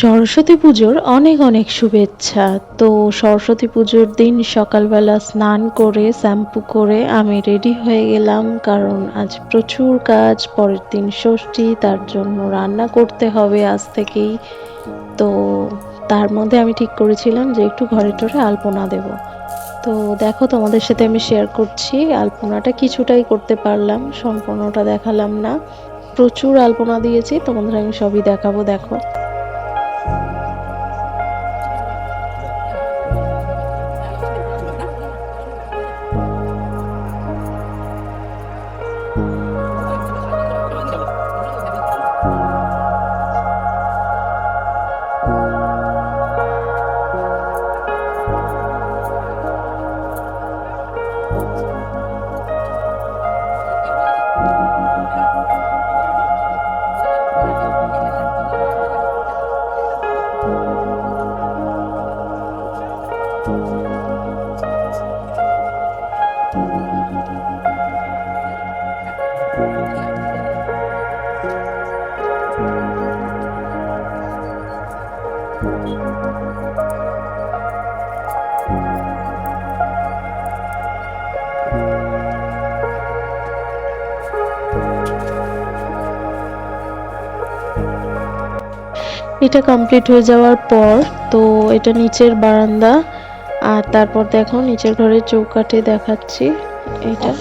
সরস্বতী পুজোর অনেক অনেক শুভেচ্ছা। তো সরস্বতী পুজোর দিন সকালবেলা স্নান করে শ্যাম্পু করে আমি রেডি হয়ে গেলাম, কারণ আজ প্রচুর কাজ। পরের দিন ষষ্ঠী, তার জন্য রান্না করতে হবে আজ থেকেই। তো তার মধ্যে আমি ঠিক করেছিলাম যে একটু ঘরে টরে আলপনা দেব। তো দেখো, তোমাদের সাথে আমি শেয়ার করছি। আলপনাটা কিছুটাই করতে পারলাম, সম্পূর্ণটা দেখালাম না। প্রচুর আলপনা দিয়েছি, তোমাদের আমি সবই দেখাবো, দেখো। এটা কমপ্লিট হয়ে যাওয়ার পর, তো এটা নিচের বারান্দা। আর তারপর দেখো নিচের ঘরের চৌকাঠে দেখাচ্ছি এটা।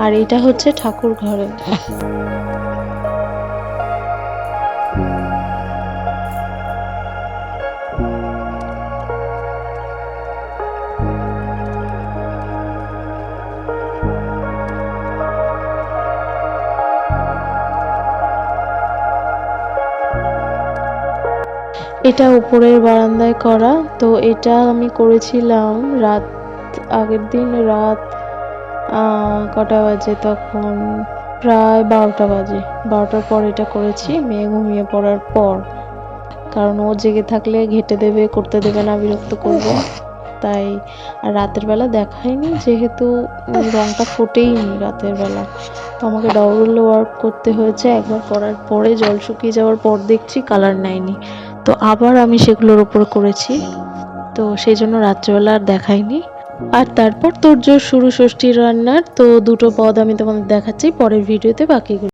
আর এটা হচ্ছে ঠাকুর ঘরে। এটা উপরের বারান্দায় করা। তো এটা আমি করেছিলাম রাত, আগের দিন রাত কটা বাজে তখন, প্রায় 12টা বাজে। 12টার পর এটা করেছি, মেয়ে ঘুমিয়ে পড়ার পর। কারণ ও জেগে থাকলে ঘেঁটে দেবে, করতে দেবে না, বিরক্ত করবে, তাই। আর রাতের বেলা দেখায়নি, যেহেতু রংটা ফোটেইনি রাতের বেলা। তো আমাকে ডবল ওয়ার্ক করতে হয়েছে। একবার করার পরে জল শুকিয়ে যাওয়ার পর দেখছি কালার নেয়নি, তো আবার আমি সেগুলোর উপর করেছি। তো সেই জন্য রাত্রেবেলা আর দেখাইনি। আর তারপর তোড়জোড় শুরু ষষ্ঠীর রান্নার। তো দুটো পদ আমি তোমাদের দেখাচ্ছি পরের ভিডিওতে, বাকিগুলো